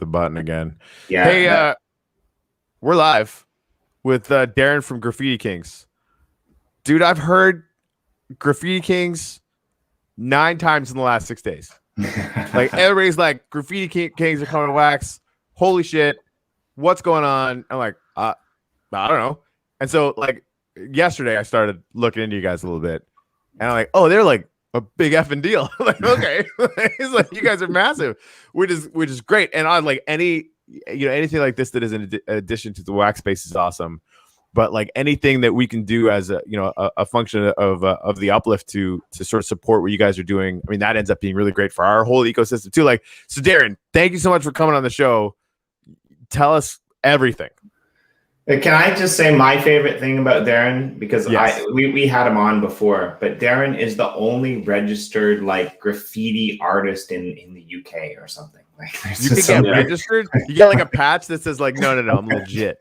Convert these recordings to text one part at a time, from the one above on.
the button again. Yeah. Hey, we're live with Darren from Graffiti Kings. Dude, I've heard Graffiti Kings 9 times in the last 6 days. Like everybody's like, Graffiti Kings are coming to wax. Holy shit. What's going on? I'm like, I don't know. And so like yesterday I started looking into you guys a little bit. And I'm like, oh, they're like a big effing deal. Like, okay. It's like you guys are massive, which is great. And I like anything like this that is in addition to the wax space is awesome. But like anything that we can do as a function of the uplift to sort of support what you guys are doing, I mean, that ends up being really great for our whole ecosystem too. Like, so Darren, thank you so much for coming on the show. Tell us everything. Can I just say my favorite thing about Darren? Because yes. we had him on before, but Darren is the only registered like graffiti artist in the UK or something. Like, you can get registered. You get like a patch that says like, no, I'm legit.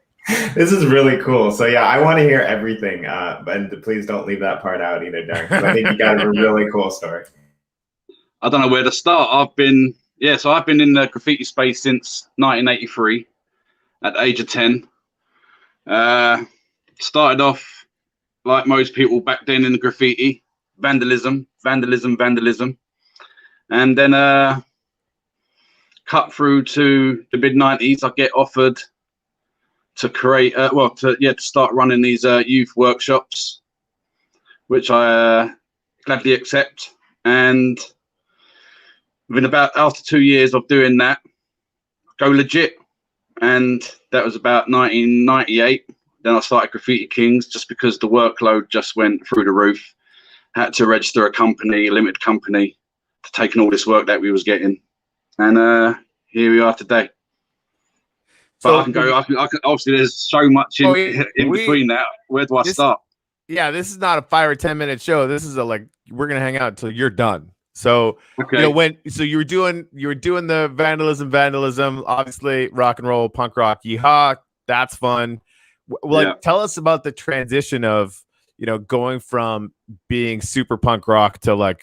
This is really cool. So yeah, I want to hear everything. And please don't leave that part out either, Darren, because I think you got a really cool story. I don't know where to start. I've been in the graffiti space since 1983 at the age of 10. Started off like most people back then in the graffiti, vandalism, and then cut through to the mid-90s. I get offered to create, to start running these youth workshops, which I gladly accept. And after 2 years of doing that, go legit. And that was about 1998. Then I started Graffiti Kings just because the workload just went through the roof. Had to register a limited company, to take in all this work that we was getting. And here we are today. But so, I can obviously there's so much in between that. Where do I start? Yeah, this is not a 5 or 10 minute show. This is we're gonna hang out until you're done. So okay. You were doing the vandalism, obviously rock and roll, punk rock, yeehaw. That's fun. Tell us about the transition of going from being super punk rock to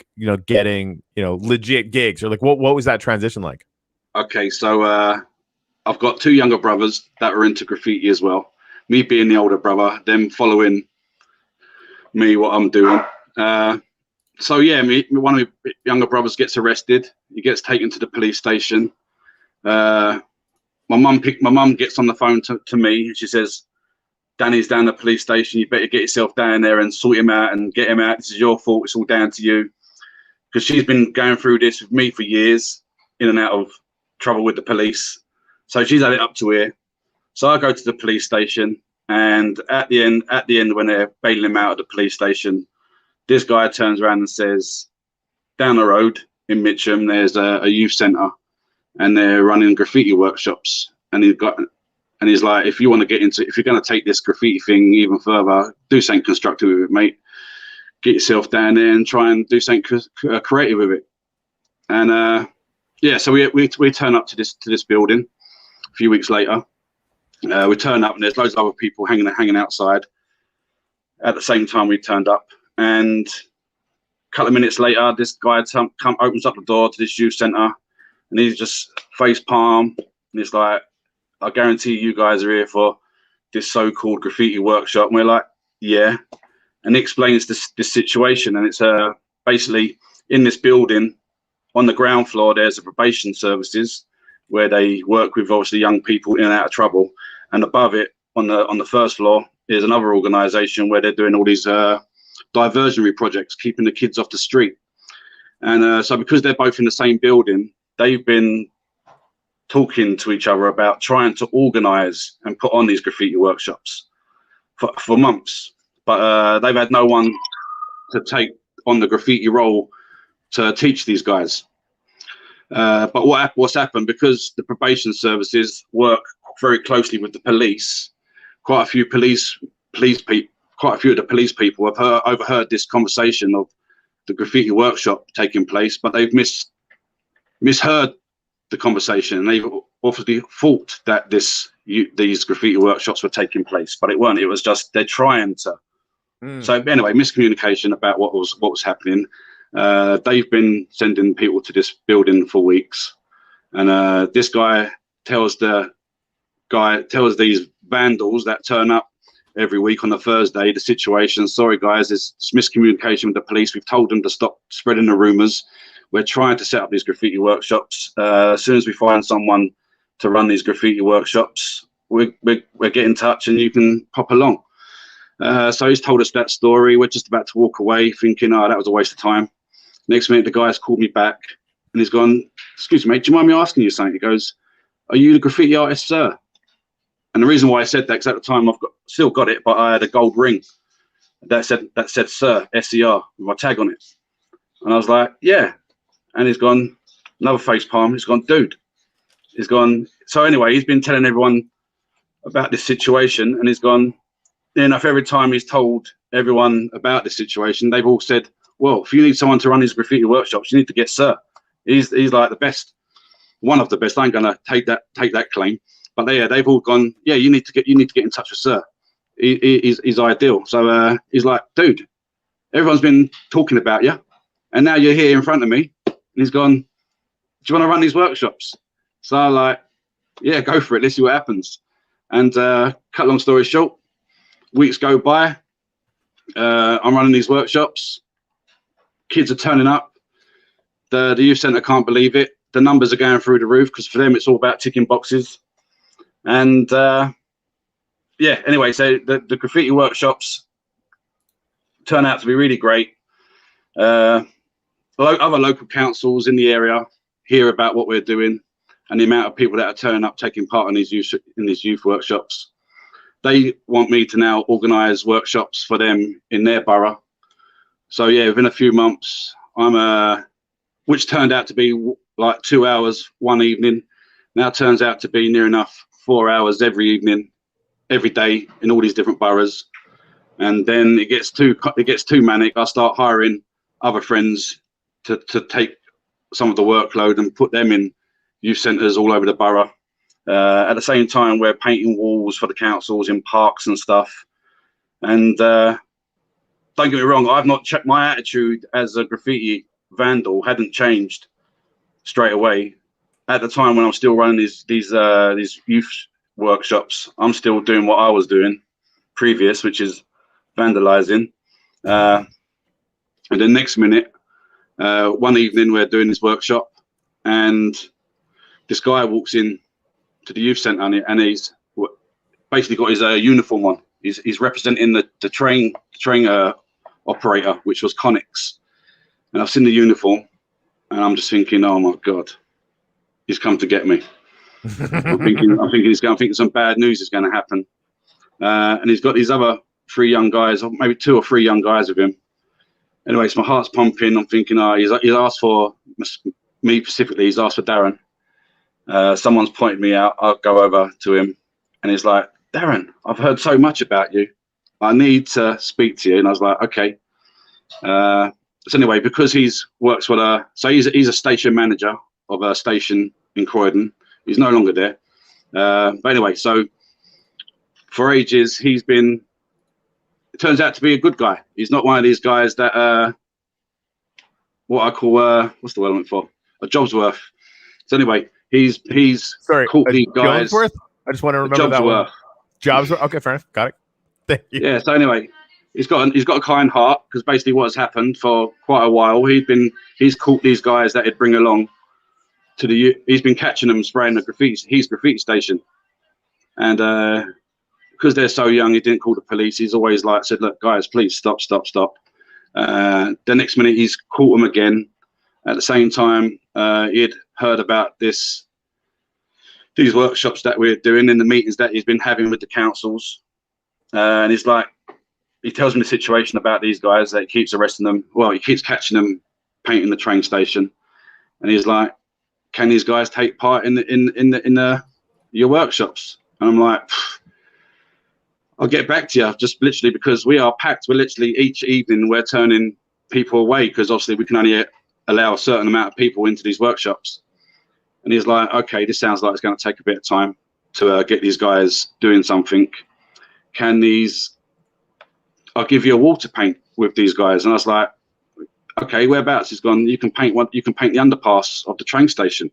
getting legit gigs, or what was that transition like? Okay, so I've got 2 younger brothers that are into graffiti as well. Me being the older brother, them following me what I'm doing. So yeah, one of my younger brothers gets arrested. He gets taken to the police station. My mum gets on the phone to me, and she says, "Danny's down the police station. You better get yourself down there and sort him out and get him out. This is your fault. It's all down to you." Because she's been going through this with me for years, in and out of trouble with the police. So she's had it up to here. So I go to the police station, and at the end when they're bailing him out of the police station, this guy turns around and says, down the road in Mitcham, there's a youth centre, and they're running graffiti workshops. And he's like, if you're going to take this graffiti thing even further, do something constructive with it, mate. Get yourself down there and try and do something creative with it. And so we turn up to this building a few weeks later. We turn up and there's loads of other people hanging outside. At the same time we turned up. And a couple of minutes later, this guy opens up the door to this youth centre, and he's just face palm, and he's like, "I guarantee you guys are here for this so-called graffiti workshop." And we're like, "Yeah." And he explains this situation, and it's basically in this building, on the ground floor, there's a probation services where they work with obviously young people in and out of trouble, and above it, on the first floor, is another organisation where they're doing all these diversionary projects, keeping the kids off the street. And so because they're both in the same building, they've been talking to each other about trying to organise and put on these graffiti workshops for months. But they've had no one to take on the graffiti role to teach these guys. But what's happened, because the probation services work very closely with the police, quite a few of the police people have overheard this conversation of the graffiti workshop taking place, but they've misheard the conversation, and they've obviously thought that these graffiti workshops were taking place, but it weren't. It was just they're trying to. So anyway, miscommunication about what was happening. They've been sending people to this building for weeks, and this guy tells these vandals that turn up every week on the Thursday the situation. Sorry guys, there's miscommunication with the police. We've told them to stop spreading the rumours. We're trying to set up these graffiti workshops. As soon as we find someone to run these graffiti workshops, we'll get in touch and you can pop along. So he's told us that story. We're just about to walk away thinking, oh, that was a waste of time. Next minute, the guy's called me back and he's gone, excuse me, mate, do you mind me asking you something? He goes, are you the graffiti artist, sir? And the reason why I said that, because at the time still got it, but I had a gold ring that said sir, S-E-R, with my tag on it. And I was like, yeah. And he's gone, another face palm. He's gone, dude. He's gone. So anyway, he's been telling everyone about this situation, and he's gone. Enough every time he's told everyone about this situation, they've all said, well, if you need someone to run these graffiti workshops, you need to get sir. He's like the best, one of the best. I'm gonna take that claim, but they've all gone, yeah, you need to get in touch with sir. He's ideal. So he's like, dude, everyone's been talking about you, and now you're here in front of me. And he's gone, do you want to run these workshops? So I'm like, yeah, go for it. Let's see what happens. And cut long story short, weeks go by. I'm running these workshops. Kids are turning up. The youth centre can't believe it. The numbers are going through the roof because for them it's all about ticking boxes. And yeah, anyway, so the graffiti workshops turn out to be really great. Other local councils in the area hear about what we're doing and the amount of people that are turning up taking part in these youth workshops. They want me to now organise workshops for them in their borough. So yeah, within a few months, which turned out to be like 2 hours one evening, now turns out to be near enough 4 hours every evening, every day in all these different boroughs. And then it gets too manic. I start hiring other friends to take some of the workload and put them in youth centres all over the borough. At the same time, we're painting walls for the councils in parks and stuff. And don't get me wrong, I've not checked my attitude as a graffiti vandal hadn't changed straight away. At the time when I'm still running these youth workshops, I'm still doing what I was doing previous, which is vandalising. And the next minute, one evening we're doing this workshop, and this guy walks in to the youth centre and he's basically got his uniform on. He's representing the train operator, which was Connix. And I've seen the uniform, and I'm just thinking, oh my God, he's come to get me. I'm thinking some bad news is going to happen. And he's got these other 3 young guys, or maybe 2 or 3 young guys with him. Anyway, so my heart's pumping. I'm thinking, he's asked for me specifically. He's asked for Darren. Someone's pointed me out. I'll go over to him, and he's like, Darren, I've heard so much about you. I need to speak to you. And I was like, okay. So anyway, because he's a station manager of a station in Croydon. He's no longer there. But anyway, so for ages it turns out to be a good guy. He's not one of these guys that what I call what's the word I'm looking for? A job's worth. So anyway, he's caught these guys. Jobsworth? I just want to remember that one. Jobs. Okay, fair enough. Got it. Thank you. Yeah. So anyway, he's got a kind heart, because basically what has happened for quite a while, he's caught these guys that he'd bring along to he's been catching them spraying his graffiti station, and because they're so young, he didn't call the police. He's always said, look guys, please stop. The next minute he's caught them again. At the same time, he'd heard about these workshops that we're doing in the meetings that he's been having with the councils, and he tells me the situation about these guys, that he keeps arresting them. Well, he keeps catching them painting the train station, and he's like, can these guys take part in your workshops? And I'm like, I'll get back to you, just literally because we are packed. We're literally each evening we're turning people away, because obviously we can only allow a certain amount of people into these workshops. And he's like, okay, this sounds like it's going to take a bit of time to get these guys doing something. I'll give you a wall to paint with these guys. And I was like, okay, whereabouts? He's gone, you can paint the underpass of the train station.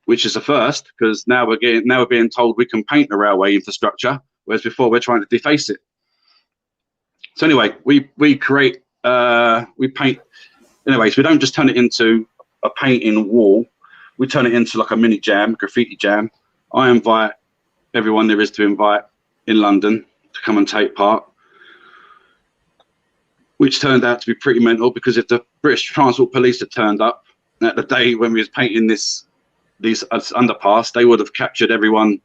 which is a first because now we're being told we can paint the railway infrastructure, whereas before we're trying to deface it. So anyway, we paint. Anyways, we don't just turn it into a painting wall. We turn it into like a mini jam, graffiti jam. I invite everyone there is to invite in London to come and take part, which turned out to be pretty mental because if the British Transport Police had turned up at the day when we was painting these underpass, they would have captured everyone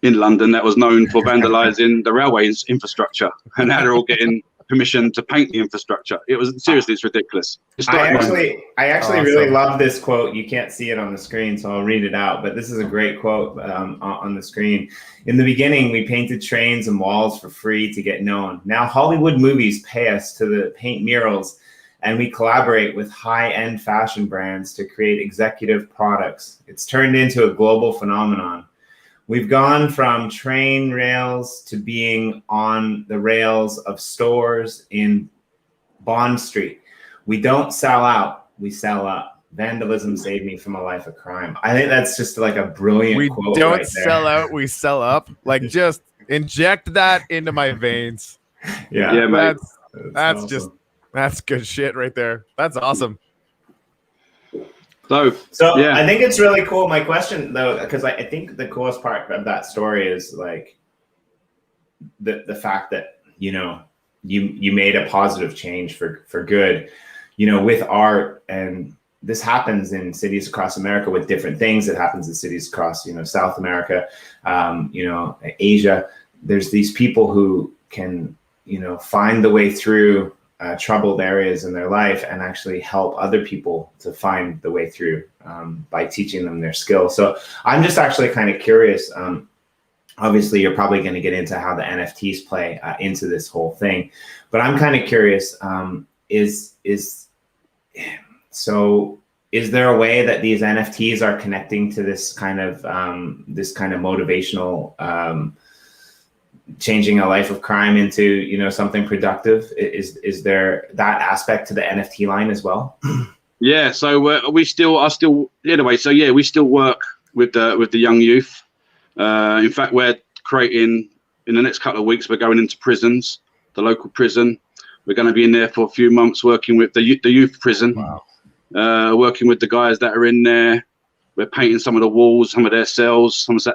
in London that was known for vandalising the railway's infrastructure, and now they're all getting permission to paint the infrastructure. It's ridiculous. I actually Awesome. really love this quote. You can't see it on the screen, so I'll read it out. But this is a great quote on the screen. In the beginning, we painted trains and walls for free to get known. Now Hollywood movies pay us to paint murals, and we collaborate with high-end fashion brands to create executive products. It's turned into a global phenomenon. We've gone from train rails to being on the rails of stores in Bond Street. We don't sell out, we sell up. Vandalism saved me from a life of crime. I think that's just like a brilliant quote. We don't right there. sell out, we sell up. Like, just inject that into my veins. Yeah, mate. That's awesome. just, that's good shit right there. That's awesome. So yeah. I think it's really cool. My question though, because I think the coolest part of that story is like the fact that, you know, you made a positive change for good, you know, with art. And this happens in cities across America with different things. It happens in cities across, you know, South America, you know, Asia. There's these people who can, you know, find the way through troubled areas in their life and actually help other people to find the way through by teaching them their skills. So I'm just actually kind of curious. Obviously, you're probably going to get into how the NFTs play into this whole thing, but I'm kind of curious. Is there a way that these NFTs are connecting to this kind of motivational? Changing a life of crime into, you know, something productive? Is there that aspect to the NFT line as well? Yeah, so we still work with the young youth. In fact, we're creating, in the next couple of weeks, we're going into prisons, the local prison. We're going to be in there for a few months working with the youth prison. Wow. Working with the guys that are in there. We're painting some of the walls, some of their cells, some of the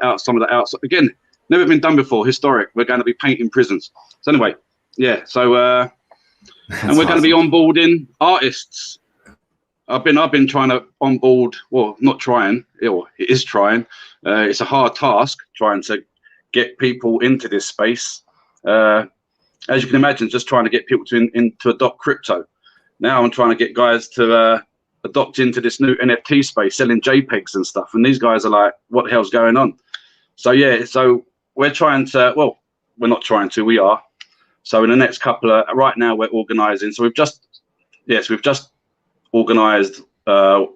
outside. Again, never been done before, historic. We're going to be painting prisons. So anyway, yeah. So and we're going to be onboarding artists. I've been trying to onboard. Well, not trying. It is trying. It's a hard task trying to get people into this space. As you can imagine, just trying to get people to adopt crypto. Now I'm trying to get guys to adopt into this new NFT space, selling JPEGs and stuff. And these guys are like, "What the hell's going on?" So yeah. So we're trying to, well, we're not trying to, we are. So in the next right now we're organizing. So we've just organized the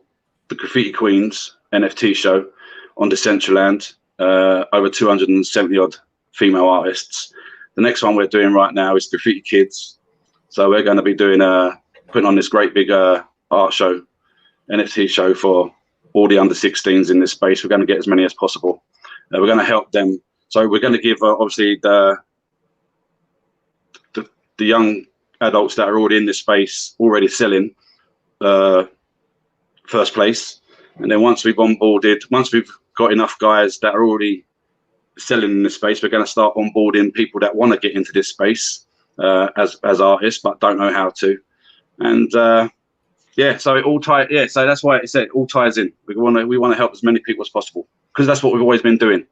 Graffiti Queens NFT show on Decentraland, over 270 odd female artists. The next one we're doing right now is Graffiti Kids. So we're going to be doing putting on this great big art show, NFT show for all the under 16s in this space. We're going to get as many as possible. We're going to help them. So we're going to give obviously the young adults that are already in this space, already selling, first place. And then once we've got enough guys that are already selling in this space, we're going to start onboarding people that want to get into this space as artists but don't know how to. And yeah, so it all ties. Yeah, so that's why it all ties in. We want to help as many people as possible because that's what we've always been doing.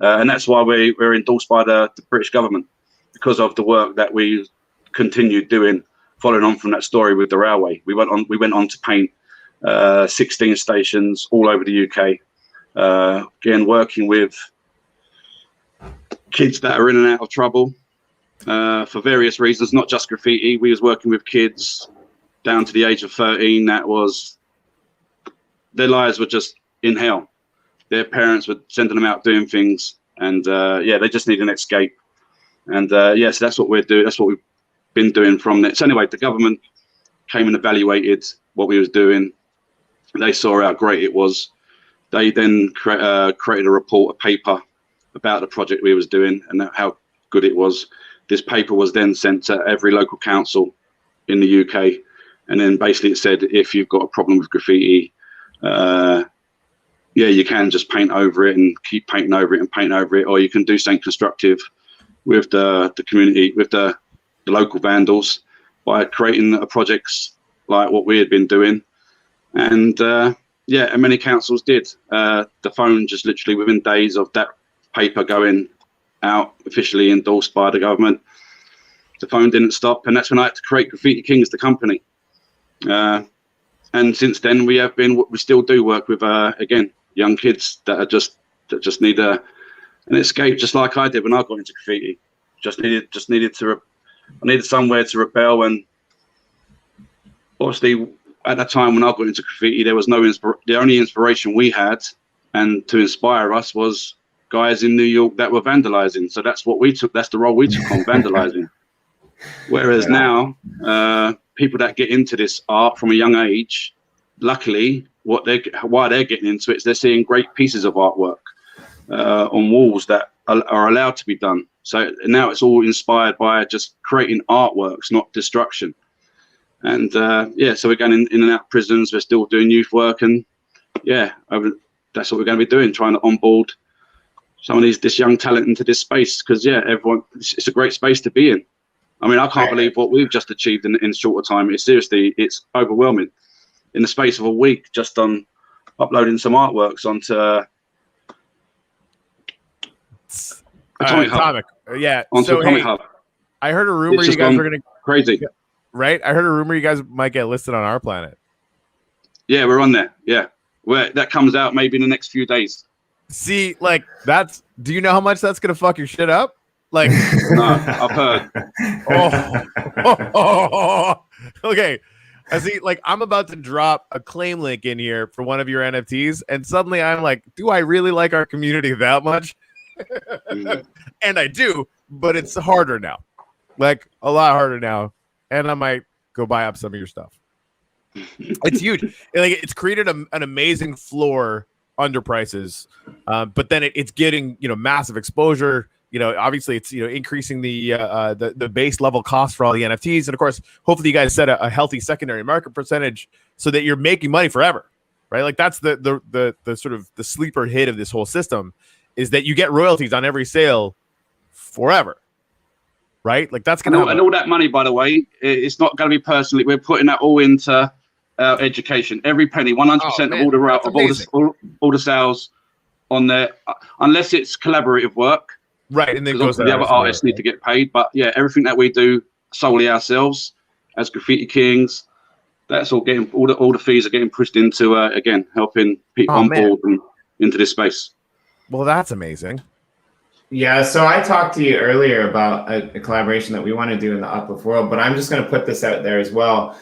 And that's why we're endorsed by the British government, because of the work that we continued doing, following on from that story with the railway. We went on to paint 16 stations all over the UK. Again, working with kids that are in and out of trouble for various reasons, not just graffiti. We was working with kids down to the age of 13 that was, their lives were just in hell. Their parents were sending them out doing things, and yeah, they just need an escape. And yeah, so that's what we're doing. That's what we've been doing from there. So anyway, the government came and evaluated what we was doing. They saw how great it was they then created a report, a paper about the project we was doing and how good it was. This paper was then sent to every local council in the UK, and then basically it said, if you've got a problem with graffiti, you can just paint over it and keep painting over it and paint over it, or you can do something constructive with the community, with the local vandals, by creating projects like what we had been doing. And and many councils did. The phone just literally within days of that paper going out, officially endorsed by the government, the phone didn't stop, and that's when I had to create Graffiti Kings, the company. And since then, we still do work with again, young kids that just need an escape, just like I did when I got into graffiti. I needed somewhere to rebel, and obviously at that time when I got into graffiti, there was the only inspiration we had and to inspire us was guys in New York that were vandalizing. So that's what we took. That's the role we took on, vandalizing. Whereas now, people that get into this art from a young age, luckily, why they're getting into it is they're seeing great pieces of artwork on walls that are allowed to be done. So now it's all inspired by just creating artworks, not destruction. And so we're going in and out of prisons. We're still doing youth work, and that's what we're going to be doing, trying to onboard some of this young talent into this space, because it's a great space to be in. I mean, I can't believe what we've just achieved in shorter time. It's overwhelming. In the space of a week, just on uploading some artworks onto Atomic Hub. Yeah. Onto Atomic Hub. I heard a rumor you guys were going to crazy. Right? I heard a rumor you guys might get listed on Our Planet. Yeah, we're on there. Yeah. That comes out maybe in the next few days. See, like, do you know how much that's going to fuck your shit up? Like, no, I've heard. Okay. I see, like, I'm about to drop a claim link in here for one of your NFTs, and suddenly I'm like, do I really like our community that much? And I do, but it's harder now. Like, a lot harder now. And I might go buy up some of your stuff. It's huge. It's created an amazing floor under prices, but then it's getting massive exposure. Obviously it's increasing the base level cost for all the NFTs, and of course, hopefully you guys set a healthy secondary market percentage so that you're making money forever, right? Like that's the sort of the sleeper hit of this whole system, is that you get royalties on every sale forever. Right, like that's gonna and all that money, by the way, it's not going to be personally. We're putting that all into our education. Every penny, 100% of all the sales on there, unless it's collaborative work. Right, and then goes the other artists need to get paid. But yeah, everything that we do solely ourselves as Graffiti Kings, that's all getting all the fees are getting pushed into again helping people on board and into this space. Well, that's amazing. Yeah, so I talked to you earlier about a collaboration that we want to do in the Uplift world, but I'm just going to put this out there as well.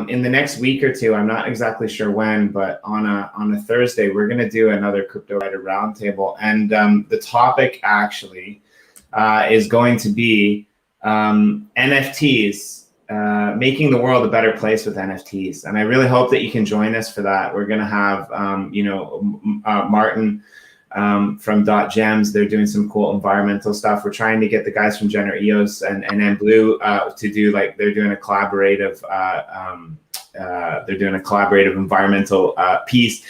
In the next week or two, I'm not exactly sure when, but on a Thursday, we're going to do another Crypto Writer Roundtable, and the topic actually is going to be NFTs, making the world a better place with NFTs. And I really hope that you can join us for that. We're going to have Martin from .gems. They're doing some cool environmental stuff. We're trying to get the guys from Gener EOS and Blue to do, like, they're doing a collaborative environmental piece.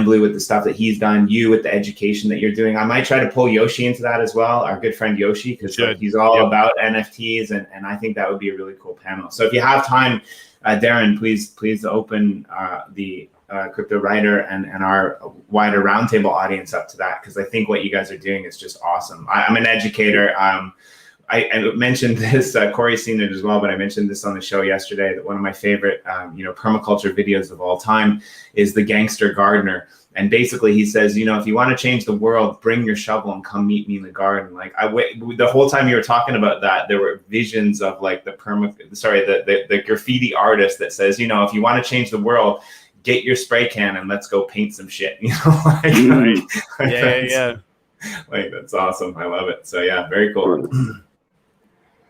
Blue with the stuff that he's done, you with the education that you're doing. I might try to pull Yoshi into that as well, our good friend Yoshi, because he's all about NFTs, and I think that would be a really cool panel. So if you have time, Darren, please open the Crypto Writer and our wider roundtable audience up to that, because I think what you guys are doing is just awesome. I'm an educator. I mentioned this, Corey's seen it as well, but I mentioned this on the show yesterday, that one of my favorite permaculture videos of all time is the Gangster Gardener. And basically he says, if you want to change the world, bring your shovel and come meet me in the garden. Like the whole time you were talking about that, there were visions of like the graffiti artist that says, if you want to change the world, get your spray can and let's go paint some shit. Yeah. Like, that's awesome. I love it. So yeah, very cool.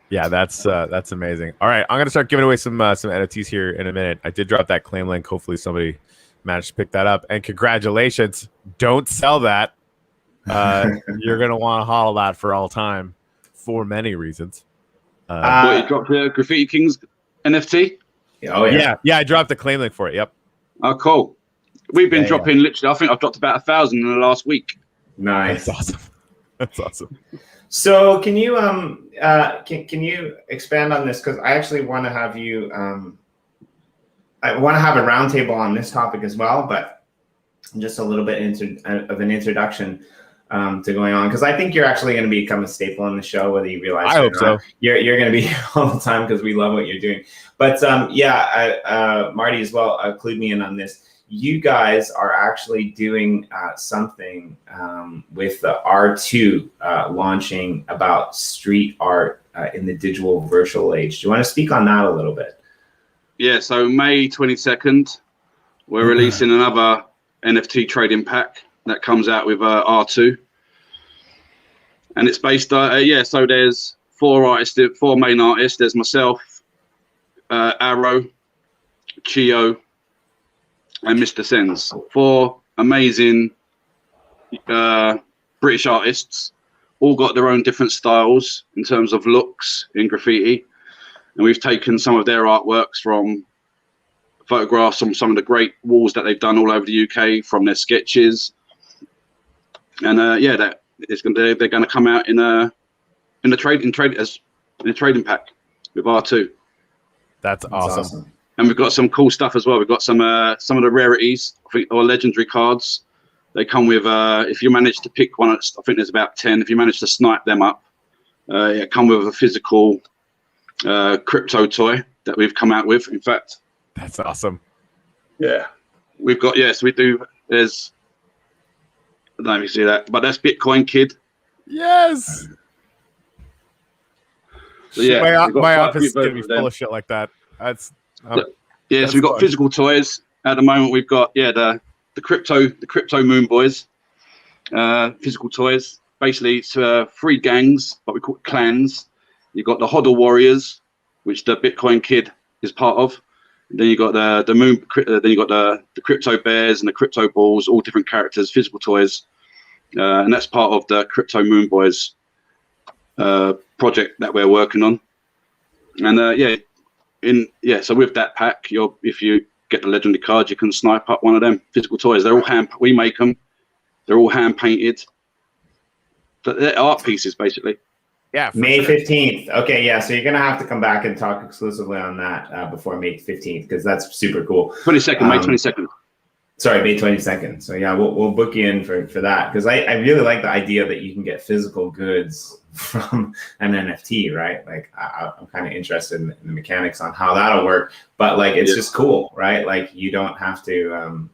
Yeah, that's amazing. All right, I'm gonna start giving away some NFTs here in a minute. I did drop that claim link. Hopefully somebody managed to pick that up. And congratulations. Don't sell that. You're going to want to hodl that for all time for many reasons. What, you dropped the Graffiti Kings NFT? Oh, yeah. Yeah, I dropped the claim link for it. Yep. Oh, cool. We've been dropping literally, I think I've dropped about 1,000 in the last week. Nice. That's awesome. That's awesome. So can you can you expand on this? Because I actually want to have you I want to have a roundtable on this topic as well, but just a little bit of an introduction to going on, because I think you're actually going to become a staple on the show, whether you realize it or not. I hope so. You're going to be here all the time because we love what you're doing. But Marty as well, clued me in on this. You guys are actually doing something with the R2 launching about street art in the digital virtual age. Do you want to speak on that a little bit? Yeah, so May 22nd, we're releasing another NFT trading pack that comes out with R2. And it's based, so there's four main artists. There's myself, Arrow, Chio, and Mr. Sens. Four amazing British artists, all got their own different styles in terms of looks in graffiti. And we've taken some of their artworks from photographs on some of the great walls that they've done all over the UK, from their sketches. And they're going to come out in a trading pack with R2. That's awesome. And we've got some cool stuff as well. We've got some of the rarities, I think, or legendary cards. They come with, if you manage to pick one, I think there's about 10. If you manage to snipe them up, come with a physical crypto toy that we've come out with. In fact, that's awesome. Yeah, we've got, so we do. There's, I don't know if you see that, but that's Bitcoin Kid. Yes. So yeah, my office is gonna be full of shit like that. That's so we've got physical toys at the moment. We've got the crypto Moon Boys, physical toys. Basically, it's 3 gangs, what we call clans. You've got the Hodl Warriors, which the Bitcoin Kid is part of. And then you got the Moon. Then you got the Crypto Bears and the Crypto Balls, all different characters, physical toys, and that's part of the Crypto Moon Boys project that we're working on. And so with that pack, if you get the legendary card, you can snipe up one of them physical toys. They're all we make them. They're all hand painted. But they're art pieces, basically. Yeah. May 15th. Okay, yeah. So you're gonna have to come back and talk exclusively on that before May 15th, because that's super cool. 22nd, May 22nd. Sorry, May 22nd. So yeah, we'll book you in for that, because I really like the idea that you can get physical goods from an NFT, right? Like I'm kind of interested in the mechanics on how that'll work, but like it's just cool, right? Like you don't have to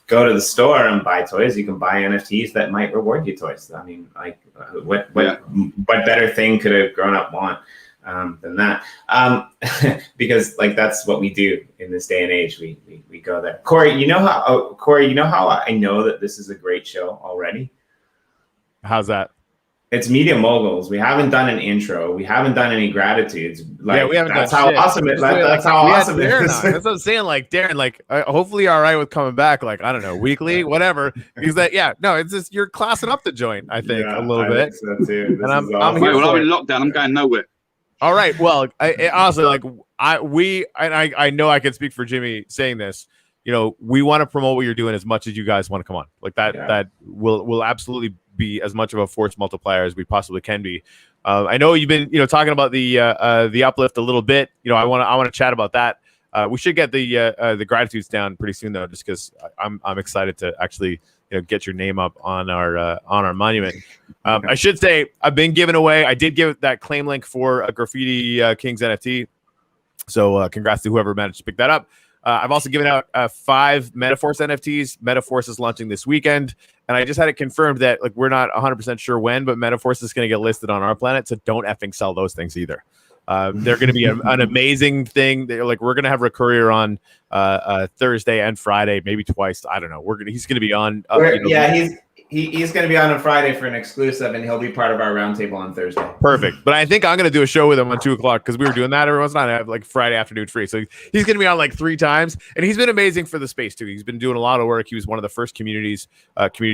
go to the store and buy toys. You can buy NFTs that might reward you toys. I mean, like what better thing could a grown up want than that? Because like that's what we do in this day and age. We go there. Corey, you know how I know that this is a great show already? How's that? It's Media Moguls. We haven't done an intro. We haven't done any gratitudes. Like, we haven't. That's done how shit. awesome it. That's how awesome it is. That's what I'm saying. Like Darren, like hopefully you're all right with coming back. Like I don't know, weekly, whatever. Because it's just you're classing up the joint. I think a little bit. Think so too. And I'm awesome. here. Well, I'm in lockdown. I'm going nowhere. All right. Well, I honestly, like I know I can speak for Jimmy saying this. You know, we want to promote what you're doing as much as you guys want to come on. Like that. Yeah. That will absolutely be as much of a force multiplier as we possibly can be. I know you've been, talking about the uplift a little bit. I want to chat about that. We should get the gratitudes down pretty soon though, just because I'm excited to actually get your name up on our monument. I should say I've been giving away. I did give that claim link for a Graffiti Kings NFT. So congrats to whoever managed to pick that up. I've also given out 5 Metaforce NFTs. Metaforce is launching this weekend, and I just had it confirmed that like we're not 100% sure when, but Metaforce is going to get listed on our planet. So don't effing sell those things either. They're going to be an amazing thing. We're going to have Rick Courier on Thursday and Friday, maybe twice. I don't know. He's going to be on. He's going to be on Friday for an exclusive, and he'll be part of our roundtable on Thursday. Perfect. But I think I'm going to do a show with him on 2 o'clock because we were doing that every once in a while. I have like Friday afternoon free. So he's going to be on like 3 times. And he's been amazing for the space too. He's been doing a lot of work. He was one of the first community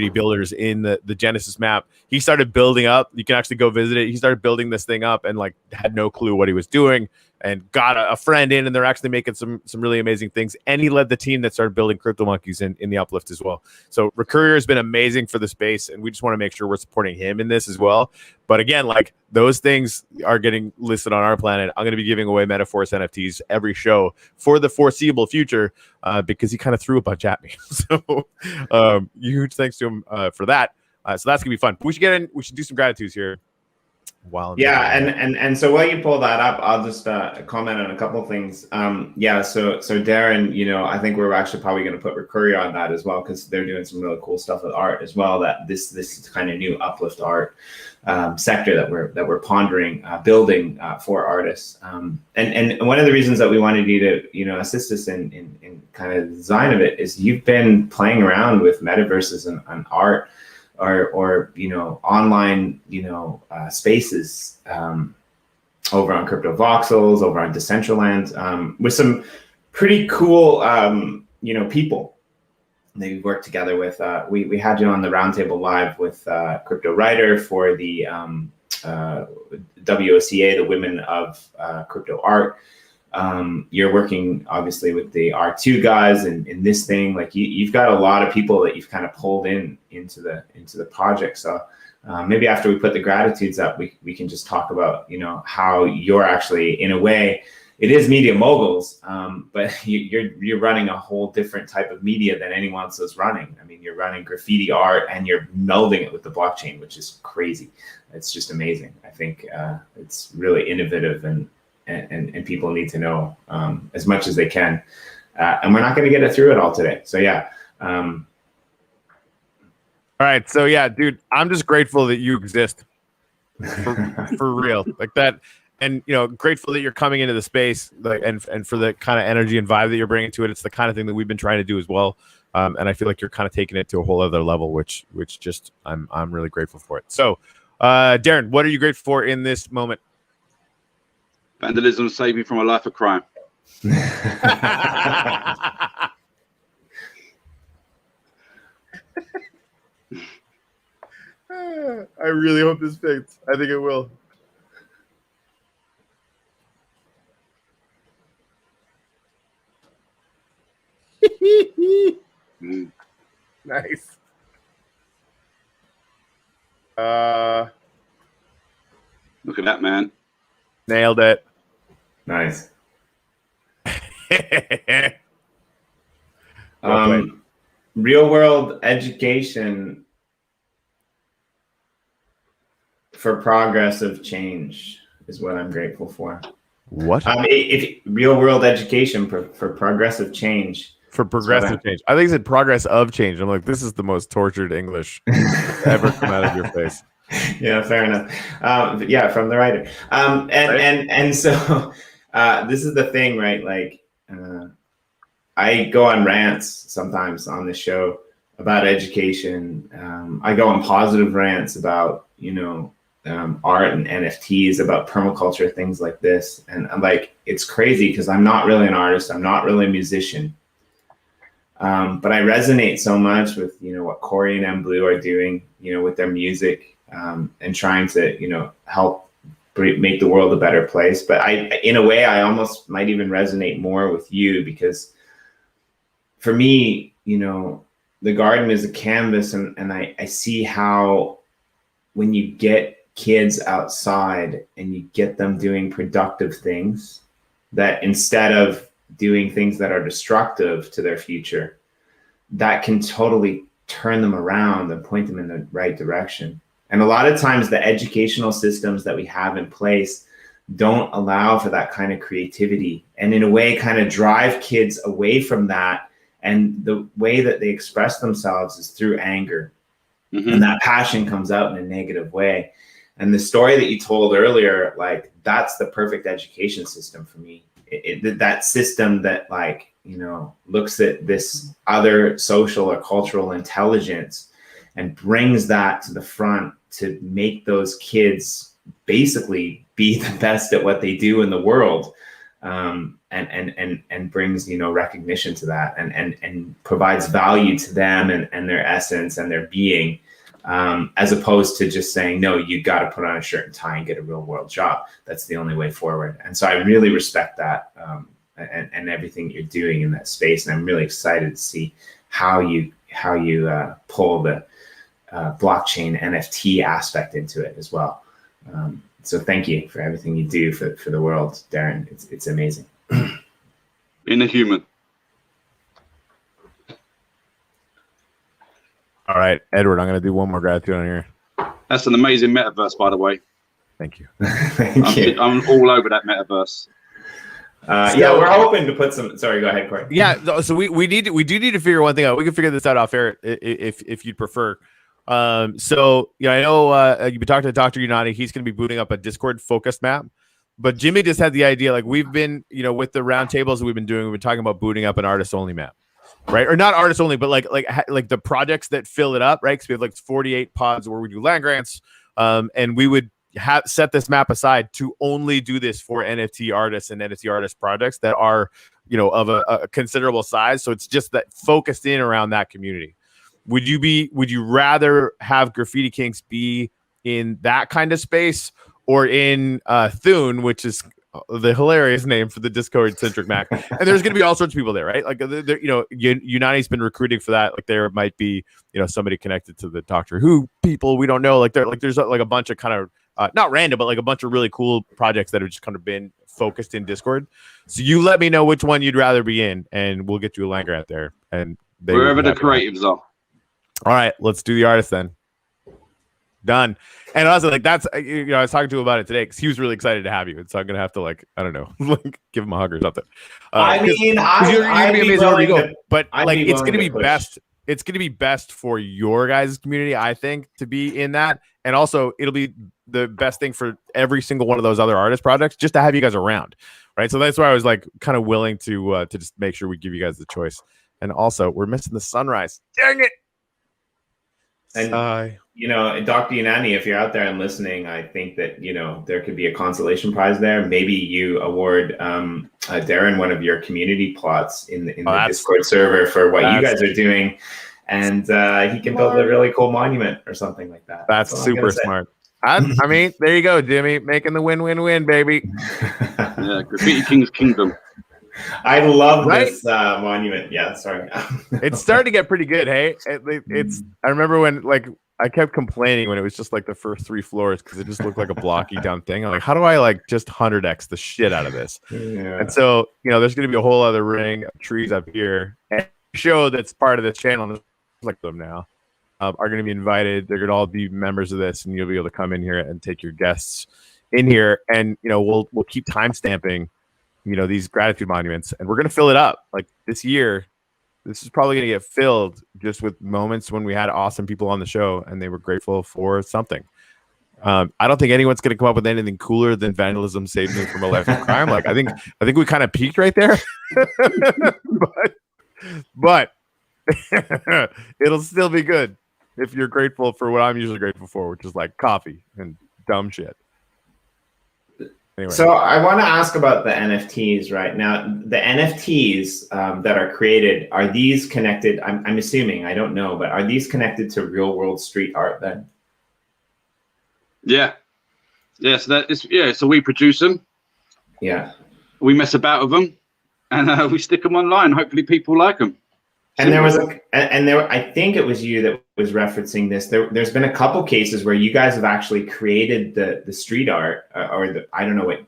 builders in the Genesis map. He started building up. You can actually go visit it. He started building this thing up and like had no clue what he was doing and got a friend in, and they're actually making some really amazing things. And he led the team that started building Crypto Monkeys in the uplift as well. So Recurrier has been amazing for the space, and we just want to make sure we're supporting him in this as well. But again, like those things are getting listed on our planet. I'm going to be giving away Metaforce NFTs every show for the foreseeable future because he kind of threw a bunch at me. So huge thanks to him for that. So that's gonna be fun. We should do some gratitudes here. Wow. Yeah, and so while you pull that up, I'll just comment on a couple of things. Yeah, so Darren, you know, I think we're actually probably going to put Recurrier on that as well because they're doing some really cool stuff with art as well. That this kind of new uplift art sector that we're pondering building for artists. And one of the reasons that we wanted you to assist us in kind of the design of it is you've been playing around with metaverses and art. Or online spaces over on Crypto Voxels, over on Decentraland, with some pretty cool people that we worked together with. We had you on the roundtable live with Crypto Writer for the WOCA, the Women of Crypto Art. You're working obviously with the R2 guys and in this thing, like you've got a lot of people that you've kind of pulled into the project. So maybe after we put the gratitudes up, we can just talk about, how you're actually, in a way, it is Media Moguls, but you're running a whole different type of media than anyone else is running. I mean, you're running graffiti art and you're melding it with the blockchain, which is crazy. It's just amazing. I think it's really innovative and people need to know as much as they can. And we're not going to get it through it all today. So yeah. All right. So yeah, dude, I'm just grateful that you exist for real like that. And, grateful that you're coming into the space and for the kind of energy and vibe that you're bringing to it. It's the kind of thing that we've been trying to do as well. And I feel like you're kind of taking it to a whole other level, which just, I'm really grateful for it. So Darren, what are you grateful for in this moment? Vandalism saved me from a life of crime. I really hope this fits. I think it will. Nice. Look at that, man. Nailed it. Nice. Real world education for progressive change is what I'm grateful for. What? If real world education for progressive change. For progressive change. I think it said progress of change. I'm like, this is the most tortured English ever come out of your face. Yeah, fair enough. Yeah, from the writer. And so this is the thing, right? Like, I go on rants sometimes on the show about education. I go on positive rants about, art and NFTs, about permaculture, things like this. And I'm like, it's crazy because I'm not really an artist. I'm not really a musician. But I resonate so much with, what Corey and M Blue are doing, with their music, and trying to, help make the world a better place. But in a way, I almost might even resonate more with you because for me, the garden is a canvas, and I see how when you get kids outside and you get them doing productive things, that instead of doing things that are destructive to their future, that can totally turn them around and point them in the right direction. And a lot of times the educational systems that we have in place don't allow for that kind of creativity, and in a way kind of drive kids away from that. And the way that they express themselves is through anger. Mm-hmm. And that passion comes out in a negative way. And the story that you told earlier, like, that's the perfect education system for me. That system that, like, looks at this other social or cultural intelligence and brings that to the front to make those kids basically be the best at what they do in the world, and brings, you know, recognition to that, and provides value to them and their essence and their being, as opposed to just saying, no, you got to put on a shirt and tie and get a real world job. That's the only way forward. And so I really respect that, and everything you're doing in that space. And I'm really excited to see how you pull the blockchain NFT aspect into it as well. So thank you for everything you do for the world, Darren. It's amazing. Being a human. All right, Edward, I'm going to do one more gratitude on here. That's an amazing metaverse, by the way. Thank you. Thank you. I'm all over that metaverse. Yeah, we're hoping to put some. Sorry, go ahead, Corey. Yeah, so we do need to figure one thing out. We can figure this out off air if you'd prefer. So yeah, I know you've been talking to Dr. Unani. He's going to be booting up a Discord focused map. But Jimmy just had the idea, like we've been, you know, with the roundtables that we've been doing, we've been talking about booting up an artist only map, right? Or not artist only, but like the projects that fill it up, right? Because we have like 48 pods where we do land grants, and we would set this map aside to only do this for NFT artists and NFT artist projects that are, you know, of a considerable size. So it's just that focused in around that community. Would you rather have Graffiti Kings be in that kind of space, or in Thune, which is the hilarious name for the Discord centric Mac? And there's going to be all sorts of people there, right? Like, you know, Unani's been recruiting for that. Like, there might be, you know, somebody connected to the Doctor Who people we don't know. Like, there's like a bunch of kind of not random, but like a bunch of really cool projects that have just kind of been focused in Discord. So you let me know which one you'd rather be in, and we'll get you a land grant there. And wherever the creatives are. All right, let's do the artist then. Done. And also, like, that's, you know, I was talking to him about it today because he was really excited to have you, and so I'm gonna have to, like, I don't know, like, give him a hug or something. I mean, you're gonna be amazing wherever you go, but like, it's gonna be best. It's gonna be best for your guys' community, I think, to be in that, and also it'll be the best thing for every single one of those other artist projects just to have you guys around, right? So that's why I was like kind of willing to just make sure we give you guys the choice. And also, we're missing the sunrise. Dang it! And you know, Dr. Unani, if you're out there and listening, I think that, you know, there could be a consolation prize there. Maybe you award Darren one of your community plots in the Discord server for what you guys are doing, and he can build a really cool monument or something like that. That's super smart. I mean, there you go, Jimmy, making the win-win-win, baby. Yeah, Graffiti King's Kingdom. I love this monument. Yeah, sorry. It's starting to get pretty good, hey? It's. I remember when, like, I kept complaining when it was just like the first 3 floors because it just looked like a blocky down thing. I'm like, how do I like just 100x the shit out of this? Yeah. And so, you know, there's going to be a whole other ring of trees up here. And the show that's part of this channel, like them now, are going to be invited. They're going to all be members of this, and you'll be able to come in here and take your guests in here. And, you know, we'll keep time stamping, you know, these gratitude monuments, and we're going to fill it up. Like this year, this is probably going to get filled just with moments when we had awesome people on the show and they were grateful for something. I don't think anyone's going to come up with anything cooler than vandalism saved me from a life of crime. Like, I think we kind of peaked right there, but it'll still be good if you're grateful for what I'm usually grateful for, which is like coffee and dumb shit. Anyway. So I want to ask about the NFTs right now. The NFTs that are created, are these connected? I'm assuming, I don't know, but are these connected to real world street art then? Yeah. So we produce them. Yeah. We mess about with them, and we stick them online. Hopefully, people like them. And I think it was you that was referencing this. There's been a couple cases where you guys have actually created the street art, I don't know what.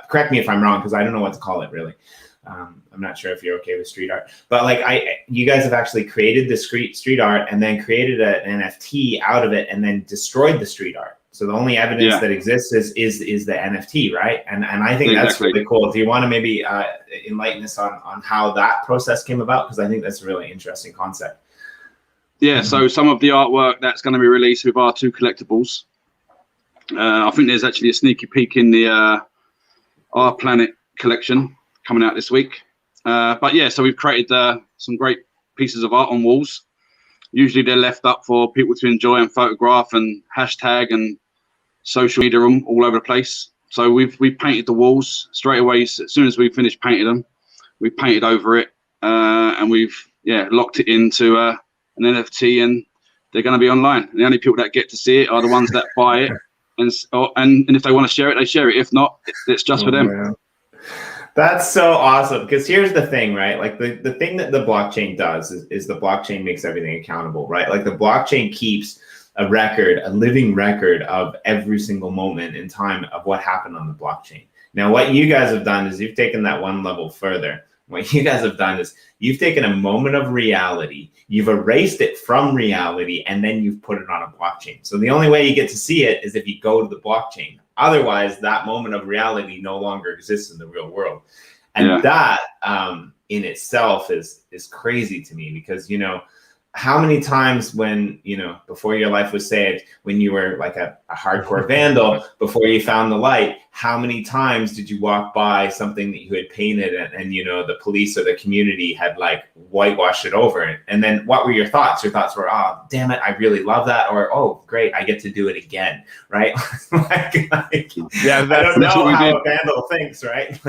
Correct me if I'm wrong, because I don't know what to call it really. I'm not sure if you're okay with street art, but like you guys have actually created the street art and then created an NFT out of it and then destroyed the street art. So the only evidence that exists is the NFT, right? And I think that's really cool. Do you want to maybe enlighten us on how that process came about? Because I think that's a really interesting concept. Yeah, so some of the artwork that's going to be released with our 2 collectibles. I think there's actually a sneaky peek in the Our Planet collection coming out this week. But yeah, so we've created some great pieces of art on walls. Usually they're left up for people to enjoy and photograph and hashtag and social media them all over the place. So we painted the walls straight away. As soon as we finished painting them, we painted over it, and we've locked it into an NFT, and they're going to be online. And the only people that get to see it are the ones that buy it, and if they want to share it, they share it. If not, it's just for them. Man. That's so awesome. Because here's the thing, right? Like the thing that the blockchain does is the blockchain makes everything accountable, right? Like the blockchain keeps a record, a living record of every single moment in time of what happened on the blockchain. Now, what you guys have done is you've taken that one level further. What you guys have done is you've taken a moment of reality, you've erased it from reality, and then you've put it on a blockchain. So the only way you get to see it is if you go to the blockchain. Otherwise, that moment of reality no longer exists in the real world. And that in itself is crazy to me, because, you know, how many times when, you know, before your life was saved, when you were like a hardcore vandal, before you found the light, how many times did you walk by something that you had painted and you know, the police or the community had like whitewashed it over? And then what were your thoughts? Your thoughts were, oh, damn it, I really love that. Or, oh, great, I get to do it again, right? Yeah, I don't that's know what we how did. a vandal thinks, right?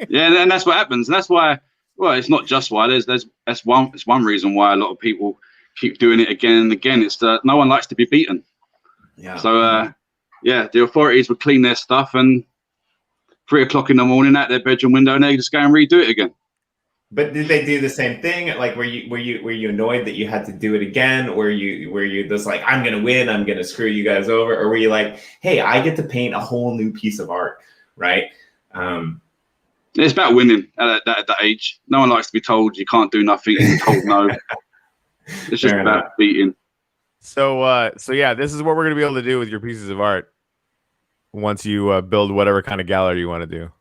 Yeah, and that's what happens. And that's why, well, it's not just why. It's one reason why a lot of people keep doing it again and again. It's that no one likes to be beaten. Yeah. So, the authorities would clean their stuff, and 3 o'clock in the morning out their bedroom window, and they just go and redo it again. But did they do the same thing? Like, were you annoyed that you had to do it again? Were you just like, I'm gonna win, I'm gonna screw you guys over? Or were you like, hey, I get to paint a whole new piece of art, right? It's about winning at that age. No one likes to be told you can't do nothing and told no. It's just about beating. So yeah, this is what we're gonna be able to do with your pieces of art once you build whatever kind of gallery you want to do.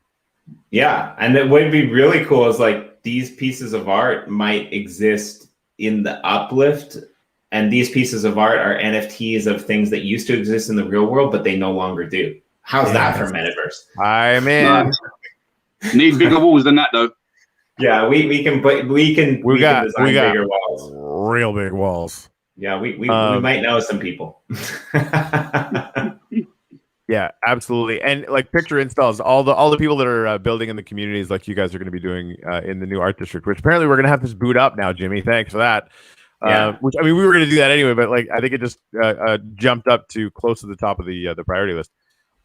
Yeah, and what would be really cool is like these pieces of art might exist in the uplift, and these pieces of art are NFTs of things that used to exist in the real world, but they no longer do. How's that for metaverse? I'm in. Nice. Need bigger walls than that, though. Yeah, we can design bigger walls. Real big walls. Yeah, we might know some people. Yeah, absolutely. And like picture installs, all the people that are building in the communities, like you guys are going to be doing in the new art district, which apparently we're going to have this boot up now, Jimmy. Thanks for that. Which, I mean, we were going to do that anyway, but like I think it just jumped up to close to the top of the priority list.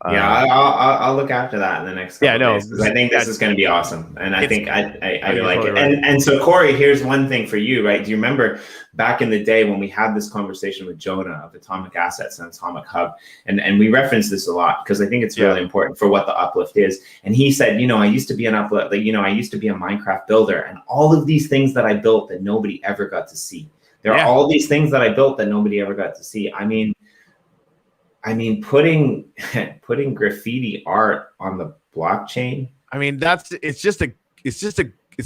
I'll look after that in the next couple of days, because I think this is going to be awesome, and I think I like it. Right. And so Corey, here's one thing for you, right? Do you remember back in the day when we had this conversation with Jonah of Atomic Assets and Atomic Hub, and we reference this a lot because I think it's really important for what the uplift is. And he said, you know, I used to be an uplift, like, you know, I used to be a Minecraft builder, and all of these things that I built that nobody ever got to see. There are all these things that I built that nobody ever got to see. I mean, putting graffiti art on the blockchain. I mean, it's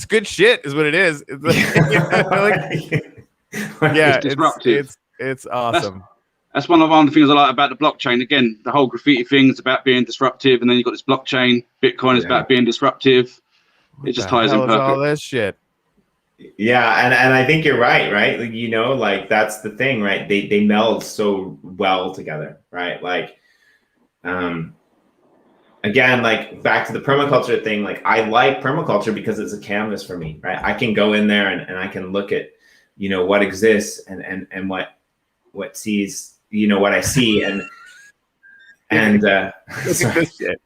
good shit, is what it is. It's it's disruptive. It's awesome. That's one of the things I like about the blockchain. Again, the whole graffiti thing is about being disruptive, and then you've got this blockchain. Bitcoin is about being disruptive. It just ties in perfect. All this shit. Yeah, and I think you're right? Like, you know, like that's the thing, right? They meld so well together, right? Like, again, like back to the permaculture thing, like I like permaculture because it's a canvas for me, right? I can go in there and I can look at, you know, what exists and what sees, you know, what I see and look at this shit.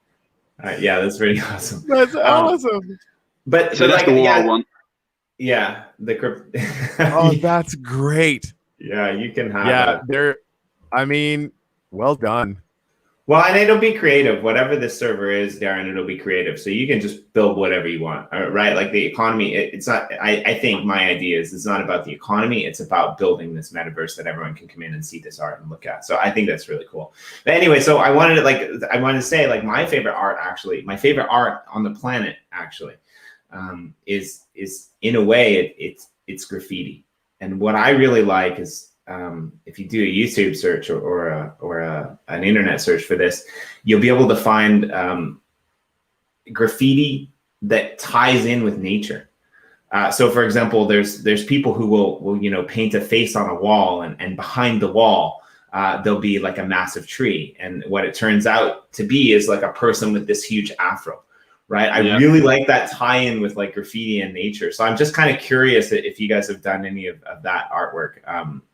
Yeah, that's really awesome. That's awesome. But so that's like, the wall one. Yeah, oh, that's great. Yeah, you can have they're, I mean, well done. Well, and it'll be creative. Whatever this server is, Darren, it'll be creative. So you can just build whatever you want, right? Like the economy, it's not, I think my idea is it's not about the economy. It's about building this metaverse that everyone can come in and see this art and look at. So I think that's really cool. But anyway, so I wanted to say like my favorite art on the planet actually, is in a way it's graffiti. And what I really like is if you do a YouTube search or an internet search for this, you'll be able to find graffiti that ties in with nature. So for example, there's people who will paint a face on a wall, and behind the wall there'll be like a massive tree, and what it turns out to be is like a person with this huge afro, right? I really like that tie-in with like graffiti and nature. So I'm just kind of curious if you guys have done any of that artwork,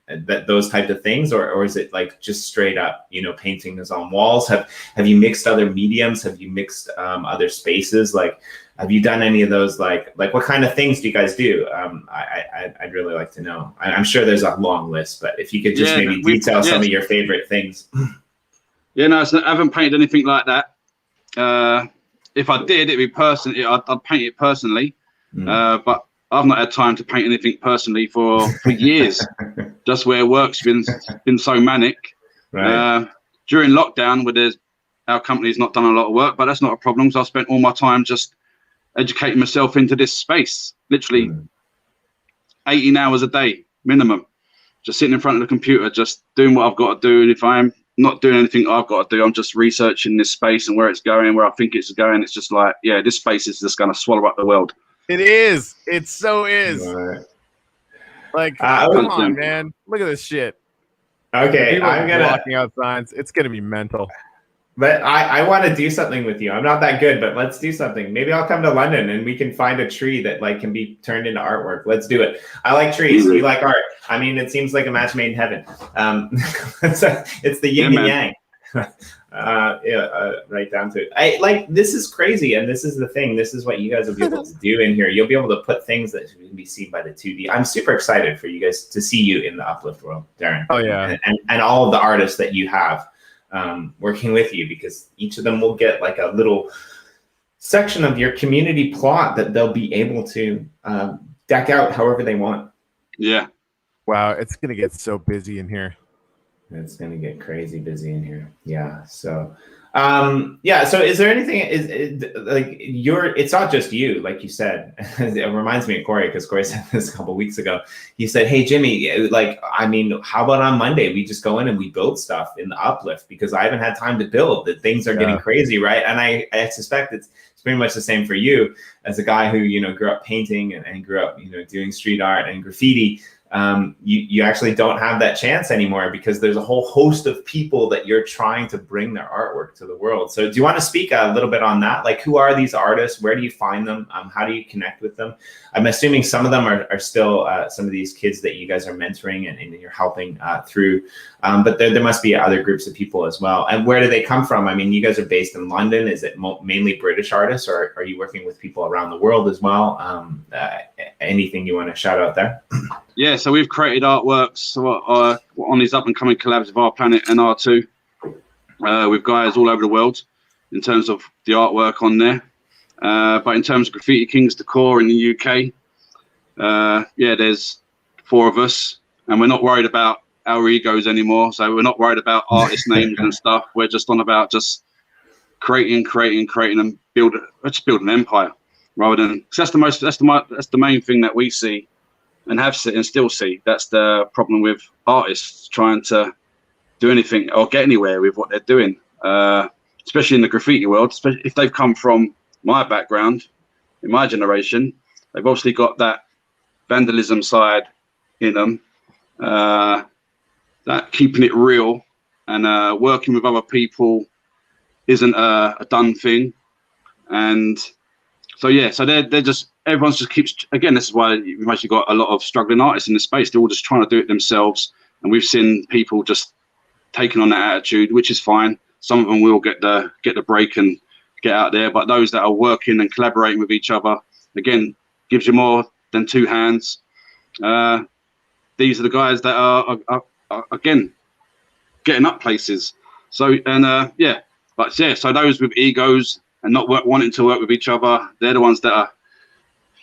that those types of things, or is it like just straight up, painting is on walls? Have you mixed other mediums? Have you mixed other spaces? Like, have you done any of those? Like what kind of things do you guys do? I'd really like to know. I'm sure there's a long list, but if you could just maybe detail some of your favorite things. Yeah, no, I haven't painted anything like that. If I did, it'd be personally. I'd paint it personally, but I've not had time to paint anything personally for years. Just where work's been so manic. Right. During lockdown, where our company's not done a lot of work, but that's not a problem. So I spent all my time just educating myself into this space. Literally 18 hours a day minimum, just sitting in front of the computer, just doing what I've got to do. And if I'm not doing anything I've got to do, I'm just researching this space and where it's going, where I think it's going. It's just like, yeah, this space is just going to swallow up the world. It is. It so is. Right. Like, come on, man. Look at this shit. Okay, I'm gonna blocking out signs. It's gonna be mental. But I want to do something with you. I'm not that good, but let's do something. Maybe I'll come to London and we can find a tree that like can be turned into artwork. Let's do it. I like trees. You like art. I mean, it seems like a match made in heaven. It's the yin and yang. Right down to it. This is crazy, and this is the thing. This is what you guys will be able to do in here. You'll be able to put things that can be seen by the 2D. I'm super excited for you guys to see you in the Uplift world, Darren. Oh yeah, and all of the artists that you have working with you, because each of them will get like a little section of your community plot that they'll be able to deck out however they want. Yeah. Wow, it's gonna get so busy in here. It's going to get crazy busy in here. Yeah. So, so is there anything it's not just you, like you said. It reminds me of Corey, because Corey said this a couple of weeks ago. He said, hey, Jimmy, how about on Monday, we just go in and we build stuff in the Uplift, because I haven't had time to build. That things are getting crazy. Right. And I suspect it's pretty much the same for you as a guy who, grew up painting and grew up, doing street art and graffiti. You actually don't have that chance anymore, because there's a whole host of people that you're trying to bring their artwork to the world. So do you want to speak a little bit on that? Like, who are these artists? Where do you find them? How do you connect with them? I'm assuming some of them are still some of these kids that you guys are mentoring and you're helping through. But there must be other groups of people as well. And where do they come from? I mean, you guys are based in London. Is it mainly British artists, or are you working with people around the world as well? Anything you want to shout out there? Yeah, so we've created artworks on these up-and-coming collabs with Our Planet and R2 with guys all over the world in terms of the artwork on there. But in terms of Graffiti Kings decor in the UK, there's 4 of us, and we're not worried about our egos anymore. So we're not worried about artist names and stuff. We're just on about just creating and build an empire, rather than, cause that's the main thing that we see and have seen and still see. That's the problem with artists trying to do anything or get anywhere with what they're doing, especially in the graffiti world. Especially if they've come from my background, in my generation, they've obviously got that vandalism side in them, that keeping it real and working with other people isn't a done thing. And so they're just, everyone's just keeps, again, this is why we've actually got a lot of struggling artists in the space. They're all just trying to do it themselves, and we've seen people just taking on that attitude, which is fine. Some of them will get the break and get out there, but those that are working and collaborating with each other, again, gives you more than 2 hands. These are the guys that are again getting up places. So so those with egos and not wanting to work with each other, they're the ones that are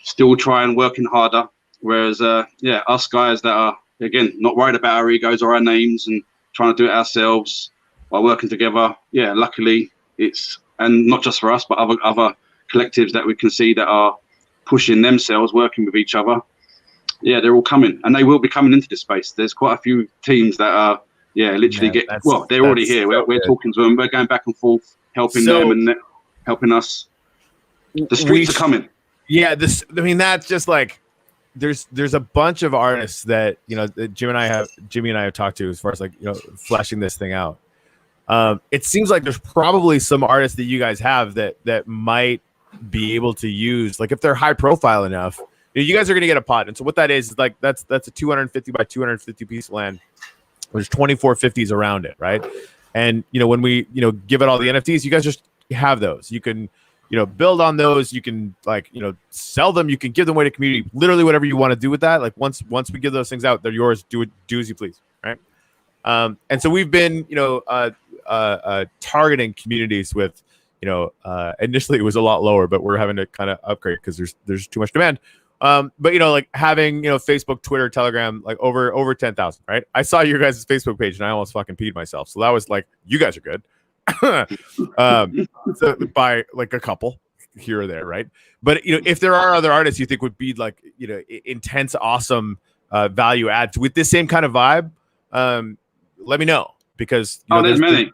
still trying, working harder. Whereas us guys that are, again, not worried about our egos or our names and trying to do it ourselves by working together. Yeah, luckily it's, and not just for us, but other collectives that we can see that are pushing themselves, working with each other. Yeah, they're all coming, and they will be coming into this space. There's quite a few teams that are, literally they're already here. We're talking to them. We're going back and forth, helping them and helping us. The streets are coming. Yeah, that's just like, there's a bunch of artists that that Jimmy and I have talked to as far as like fleshing this thing out. It seems like there's probably some artists that you guys have that might be able to use, like if they're high profile enough, you guys are going to get a pot. And so what that is like that's a 250 by 250 piece of land. There's 24 50s around it, right? And when we give it all the NFTs, you guys just have those. You can build on those. You can sell them. You can give them away to community. Literally whatever you want to do with that. Like once we give those things out, they're yours. Do as you please, right? And so we've been targeting communities with initially it was a lot lower, but we're having to kind of upgrade because there's too much demand. But like having Facebook, Twitter, Telegram, like over 10,000, right? I saw your guys' Facebook page and I almost fucking peed myself. So that was like, you guys are good. So by like a couple here or there, right? But if there are other artists you think would be like intense, awesome value adds with this same kind of vibe, let me know, because there's many.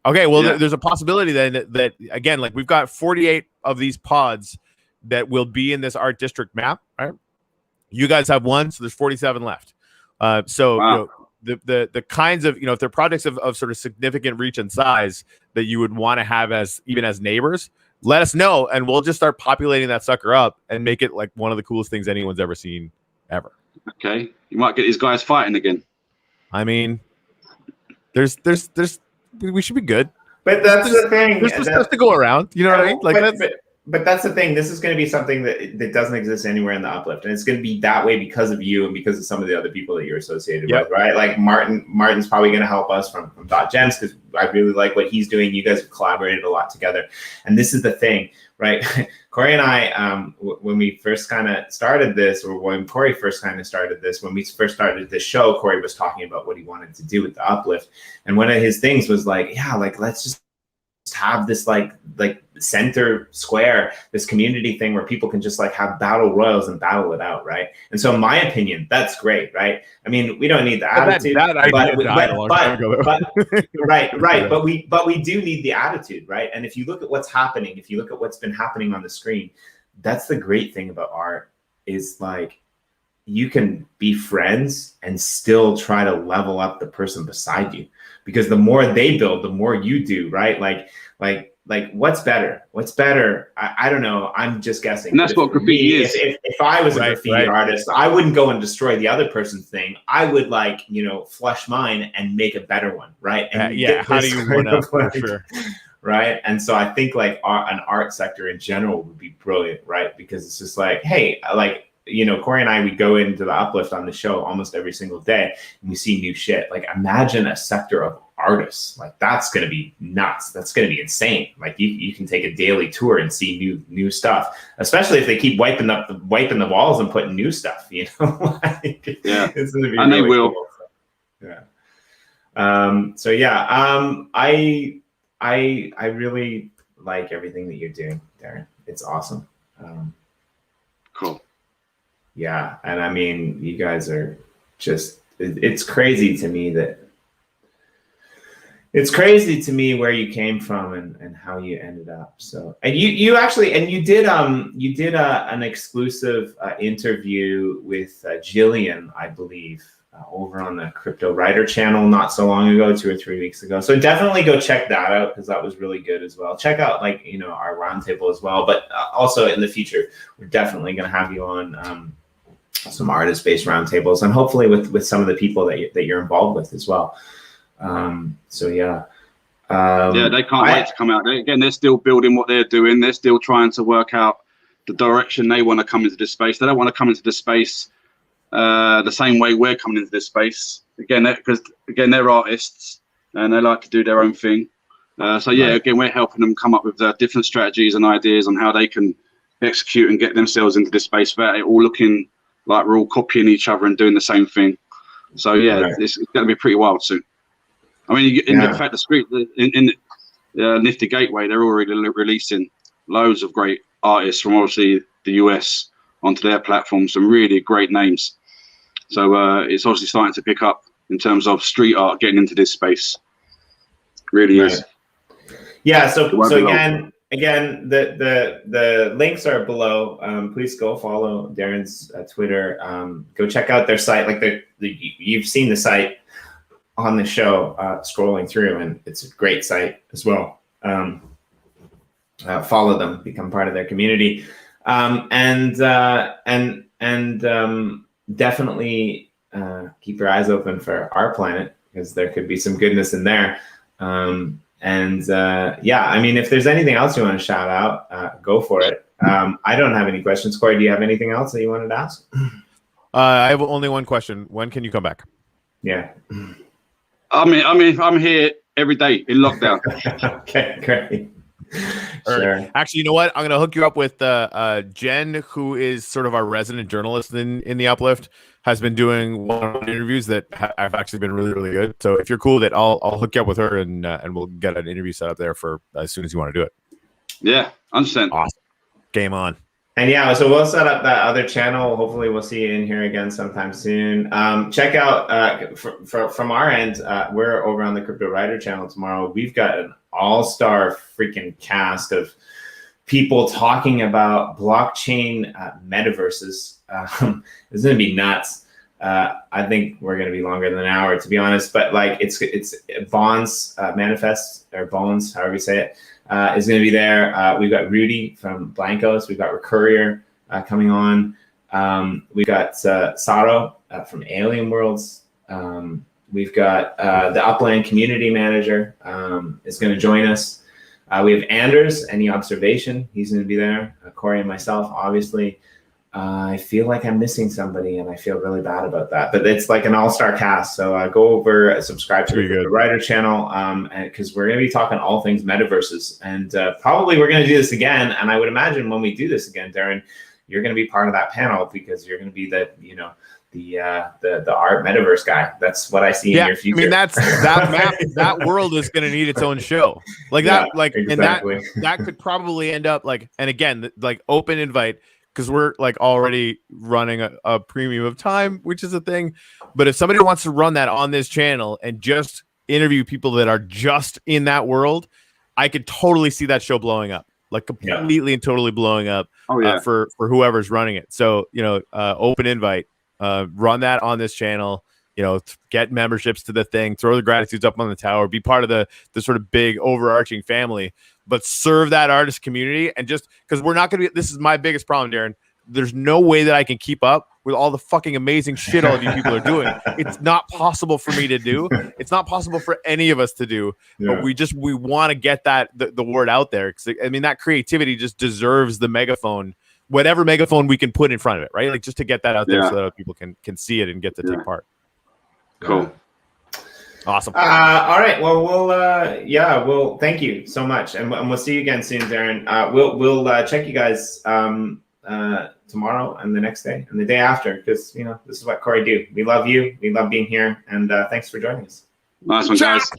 Okay, well, there's a possibility then that again, like we've got 48 of these pods that will be in this art district map, right? You guys have one, so there's 47 left. So wow. The kinds of if they're projects of sort of significant reach and size that you would want to have as neighbors, let us know, and we'll just start populating that sucker up and make it like one of the coolest things anyone's ever seen ever. Okay, you might get these guys fighting again. I mean, there's we should be good. But that's the thing. There's stuff to go around. You know what I mean? Like but that's the thing. This is going to be something that doesn't exist anywhere in the Uplift, and it's going to be that way because of you and because of some of the other people that you're associated with, right? Like Martin's probably going to help us from Dot Gems because I really like what he's doing. You guys have collaborated a lot together, and this is the thing, right? Corey and I, when we first kind of started this, or when Corey first kind of started this, when we first started this show, Corey was talking about what he wanted to do with the Uplift, and one of his things was like, let's just have this like center square, this community thing where people can just like have battle royals and battle it out, right? And so in my opinion, that's great, right? I mean, we don't need the attitude, but we do need the attitude, right? And if you look at what's happening, if you look at what's been happening on the screen, that's the great thing about art, is like you can be friends and still try to level up the person beside you, because the more they build, the more you do, right? Like what's better? I don't know. I'm just guessing. And that's what graffiti is. If I was a graffiti artist, I wouldn't go and destroy the other person's thing. I would flush mine and make a better one, right? And how do you one up for sure? Right. And so I think like an art sector in general would be brilliant, right? Because it's just like, hey, Corey and I, we go into the Uplift on the show almost every single day and we see new shit. Like imagine a sector of artists, like that's going to be nuts. That's going to be insane. Like you can take a daily tour and see new stuff, especially if they keep wiping the walls and putting new stuff, It's going to be and really they will. Cool. I really like everything that you're doing, Darren. It's awesome. Cool. Yeah, and I mean, you guys are just, it's crazy to me where you came from and how you ended up. So, and you actually, and you did an exclusive interview with Jillian, I believe, over on the Crypto Writer channel not so long ago, 2 or 3 weeks ago. So definitely go check that out, because that was really good as well. Check out our roundtable as well, but also in the future, we're definitely going to have you on some artist-based roundtables, and hopefully with some of the people that you're involved with as well. They can't wait to come out. They're still building what they're doing. They're still trying to work out the direction they want to come into this space. They don't want to come into this space the same way we're coming into this space. Because they're artists and they like to do their own thing. Again, we're helping them come up with different strategies and ideas on how they can execute and get themselves into this space without it all looking like we're all copying each other and doing the same thing. So it's going to be pretty wild soon. I mean, in fact, the street in Nifty Gateway, they're already releasing loads of great artists from obviously the US onto their platform. Some really great names. So it's obviously starting to pick up in terms of street art getting into this space. Really is. Yeah. So again, again, the links are below. Please go follow Darren's Twitter. Go check out their site. Like you've seen the site on the show, scrolling through, and it's a great site as well. Follow them, become part of their community, and definitely keep your eyes open for our planet, because there could be some goodness in there. Yeah, I mean, if there's anything else you want to shout out, go for it. I don't have any questions. Corey, do you have anything else that you wanted to ask? I have only one question. When can you come back? Yeah. I'm here every day in lockdown. Okay, great. Sure. Actually, you know what? I'm going to hook you up with Jen, who is sort of our resident journalist in the Uplift, has been doing one-on-one interviews that have actually been really, really good. So if you're cool, that I'll hook you up with her, and we'll get an interview set up there for as soon as you want to do it. Yeah, understand. Awesome. Game on. And yeah, so we'll set up that other channel. Hopefully we'll see you in here again sometime soon. Check out, from our end, we're over on the Crypto Writer channel tomorrow. We've got an all-star freaking cast of people talking about blockchain metaverses. It's going to be nuts. I think we're going to be longer than an hour, to be honest. But like, it's Bonds Manifest, or Bones, however you say it, is going to be there. We've got Rudy from Blancos. We've got Recurrier coming on. We've got Saro from Alien Worlds. We've got the Upland Community Manager is going to join us. We have Anders, Any Observation. He's going to be there. Corey and myself, obviously. I feel like I'm missing somebody, and I feel really bad about that. But it's like an all-star cast. So go over, subscribe to the Writer channel, because we're going to be talking all things metaverses. And probably we're going to do this again. And I would imagine when we do this again, Darren, you're going to be part of that panel, because you're going to be the art metaverse guy. That's what I see in your future. I mean, that world is going to need its own show, like that. Like, exactly. And that could probably end up like, and again, like open invite, because we're like already running a premium of time, which is a thing. But if somebody wants to run that on this channel and just interview people that are just in that world, I could totally see that show blowing up, like completely and totally blowing up. For whoever's running it. So open invite. Run that on this channel, get memberships to the thing, throw the gratitudes up on the tower, be part of the sort of big overarching family, but serve that artist community. And just because we're not going to be, this is my biggest problem, Darren. There's no way that I can keep up with all the fucking amazing shit all of you people are doing. It's not possible for me to do. It's not possible for any of us to do. But we want to get the word out there. Because I mean, that creativity just deserves the megaphone. Whatever megaphone we can put in front of it, right? Like, just to get that out there so that other people can see it and get to take part. Cool. Awesome. All right. Well, we'll thank you so much. And we'll see you again soon, Darren. We'll check you guys tomorrow and the next day and the day after, because, this is what Corey do. We love you. We love being here. And thanks for joining us. Nice one, guys.